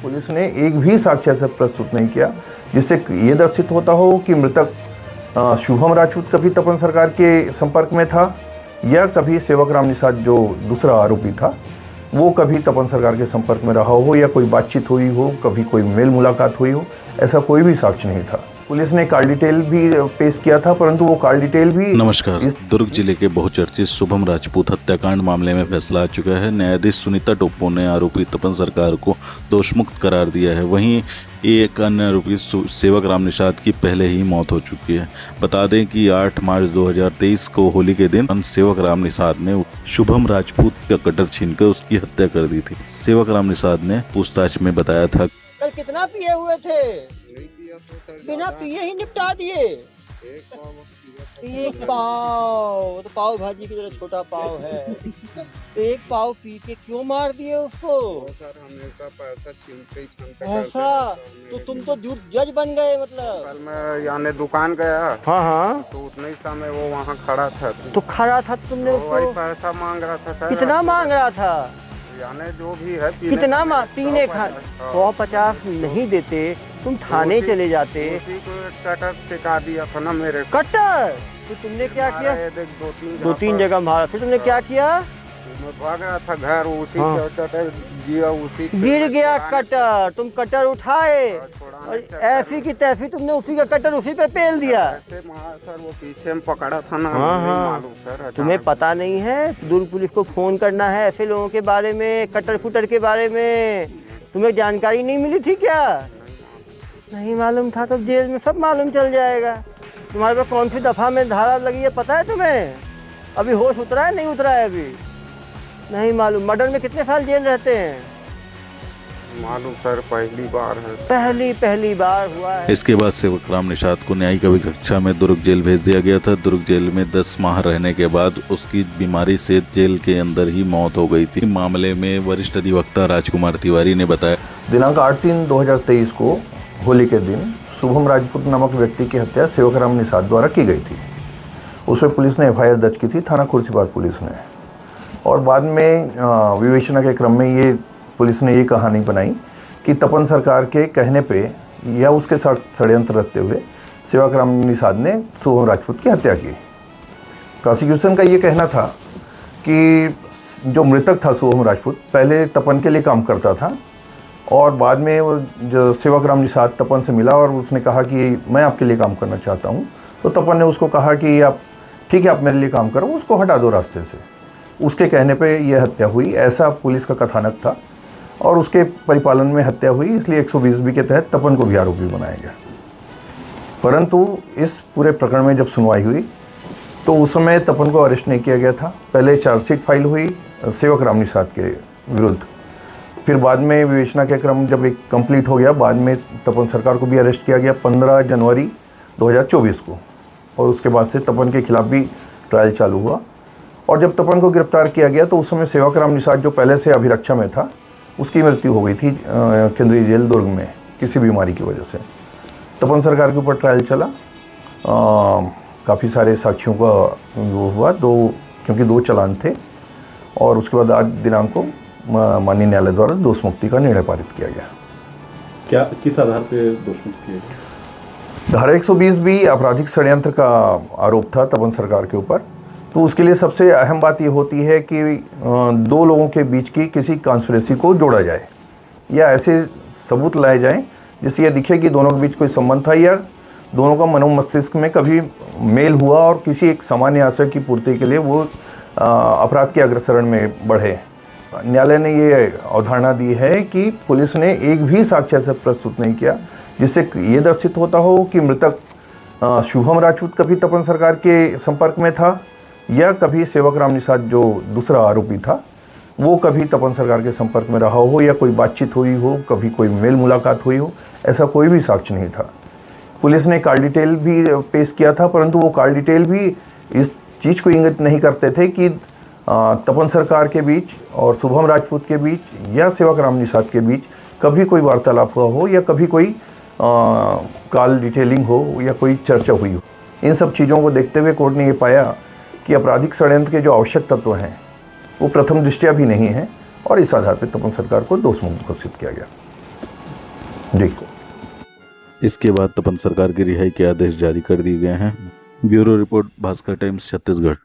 Police ने एक भी साक्ष्य ऐसा प्रस्तुत नहीं किया जिससे ये दर्शित होता हो कि मृतक शुभम राजपूत कभी तपन सरकार के संपर्क में था या कभी सेवक राम निषाद जो दूसरा आरोपी था वो कभी तपन सरकार के संपर्क में रहा हो या कोई बातचीत हुई हो, कभी कोई मेल मुलाकात हुई हो, ऐसा कोई भी साक्ष्य नहीं था। पुलिस ने कॉल डिटेल भी पेश किया था, परंतु वो कॉल डिटेल भी नमस्कार। दुर्ग जिले के बहुचर्चित शुभम राजपूत हत्याकांड मामले में फैसला आ चुका है। न्यायाधीश सुनीता टोप्पो ने आरोपी तपन सरकार को दोषमुक्त करार दिया है। वहीं एक अन्य आरोपी सेवक राम निषाद की पहले ही मौत हो चुकी है। बता दें कि 8 मार्च 2023 को होली के दिन सेवक राम निषाद ने शुभम राजपूत का कटर छीनकर उसकी हत्या कर दी थी। सेवक राम निषाद ने पूछताछ में बताया था, कल कितना पिए हुए थे? बिना पिए ही निपटा दिए। एक पाव, तो पाव भाजी की तरह छोटा पाव है, तो एक पाव पी के क्यों मार दिए उसको? सर हमेशा पैसा छीनते ऐसा तो तुम तो जज बन गए। मतलब कल मैं यानी दुकान गया, हाँ, तो उतने ही समय वो वहाँ खड़ा था। तो खड़ा था तुमने तो उसको? वही पैसा मांग रहा था सर। कितना मांग रहा था? यानी जो भी है कितना पीने खा 150 नहीं देते, तुम थाने चले जाते। उसी को कटर सिखा दिया था ना मेरे को। कटर? तो तुमने क्या किया? दो तीन जगह मारा। फिर तुमने क्या किया? मैं भाग रहा था घर, उसी कटर गिर गया कटर। तुम कटर उठाए और ऐसी की तैसी तुमने उसी का कटर उसी पे पेल दिया। सर वो पीछे में पकड़ा था ना। हाँ। सर तुम्हें पता नहीं है दुर्ग पुलिस को फोन करना है ऐसे लोगों के बारे में, कटर फुटर के बारे में? तुम्हें जानकारी नहीं मिली थी क्या? नहीं मालूम था तो जेल में सब मालूम चल जाएगा। तुम्हारे पास कौन सी दफा में धारा लगी है पता है तुम्हें? अभी होश उतरा है नहीं उतरा है? अभी नहीं मालूम। मर्डर में कितने साल जेल रहते हैं? मालूम सर, पहली बार है। पहली बार हुआ है। इसके बाद सेवक राम निषाद को न्यायिक अभिरक्षा में दुर्ग जेल भेज दिया गया था। दुर्ग जेल में 10 माह रहने के बाद उसकी बीमारी से जेल के अंदर ही मौत हो गई थी। मामले में वरिष्ठ अधिवक्ता राजकुमार तिवारी ने बताया, दिनांक 8/3/2023 को होली के दिन शुभम राजपूत नामक व्यक्ति की हत्या सेवक राम निषाद द्वारा की गई थी। उसमें पुलिस ने FIR दर्ज की थी, थाना खुर्शीबाग पुलिस ने। और बाद में विवेचना के क्रम में ये पुलिस ने ये कहानी बनाई कि तपन सरकार के कहने पे या उसके साथ षड्यंत्र रखते हुए सेवक राम निषाद ने शुभम राजपूत की हत्या की। प्रोसिक्यूशन का ये कहना था कि जो मृतक था शुभम राजपूत पहले तपन के लिए काम करता था और बाद में वो जो सेवक राम निषाद तपन से मिला और उसने कहा कि मैं आपके लिए काम करना चाहता हूँ। तो तपन ने उसको कहा कि आप ठीक है, आप मेरे लिए काम करो, उसको हटा दो रास्ते से। उसके कहने पे यह हत्या हुई, ऐसा पुलिस का कथानक था और उसके परिपालन में हत्या हुई, इसलिए 120B के तहत तपन को भी आरोपी बनाया गया। परंतु इस पूरे प्रकरण में जब सुनवाई हुई तो उस समय तपन को अरेस्ट नहीं किया गया था। पहले चार्जशीट फाइल हुई सेवक राम निषाद के विरुद्ध, फिर बाद में विवेचना के क्रम जब एक कंप्लीट हो गया, बाद में तपन सरकार को भी अरेस्ट किया गया 15 जनवरी 2024 को। और उसके बाद से तपन के खिलाफ भी ट्रायल चालू हुआ और जब तपन को गिरफ्तार किया गया तो उस समय सेवक राम निषाद जो पहले से अभिरक्षा में था उसकी मृत्यु हो गई थी केंद्रीय जेल दुर्ग में किसी बीमारी की वजह से। तपन सरकार के ऊपर ट्रायल चला, काफ़ी सारे साक्षियों का वो हुआ, क्योंकि 2 चालान थे और उसके बाद आज दिनांक को माननीय न्यायालय द्वारा दोष मुक्ति का निर्णय पारित किया गया। क्या किस आधार पर दोष मुक्त किया गया? धारा 120B आपराधिक षड्यंत्र का आरोप था तपन सरकार के ऊपर। तो उसके लिए सबसे अहम बात ये होती है कि 2 लोगों के बीच की किसी कॉन्स्पिरेसी को जोड़ा जाए या ऐसे सबूत लाए जाएं जिससे ये दिखे कि दोनों के बीच कोई संबंध था या दोनों का मनोमस्तिष्क में कभी मेल हुआ और किसी एक सामान्य आशय की पूर्ति के लिए वो अपराध के अग्रसरण में बढ़े। न्यायालय ने ये अवधारणा दी है कि पुलिस ने एक भी साक्ष्य ऐसा प्रस्तुत नहीं किया जिससे ये दर्शित होता हो कि मृतक शुभम राजपूत कभी तपन सरकार के संपर्क में था या कभी सेवक राम निषाद जो दूसरा आरोपी था वो कभी तपन सरकार के संपर्क में रहा हो या कोई बातचीत हुई हो, कभी कोई मेल मुलाकात हुई हो, ऐसा कोई भी साक्ष्य नहीं था। पुलिस ने कॉल डिटेल भी पेश किया था, परंतु वो कॉल डिटेल भी इस चीज़ को इंगित नहीं करते थे कि तपन सरकार के बीच और शुभम राजपूत के बीच या सेवक राम निषाद के बीच कभी कोई वार्तालाप हुआ हो या कभी कोई कॉल डिटेलिंग हो या कोई चर्चा हुई हो। इन सब चीज़ों को देखते हुए कोर्ट ने ये पाया कि आपराधिक षड्यंत्र के जो आवश्यक तत्व हैं वो प्रथम दृष्टया भी नहीं हैं और इस आधार पर तपन सरकार को दोषमुक्त घोषित किया गया। जी। इसके बाद तपन सरकार की रिहाई के आदेश जारी कर दिए गए हैं। Bureau report, Bhaskar times, Chhattisgarh.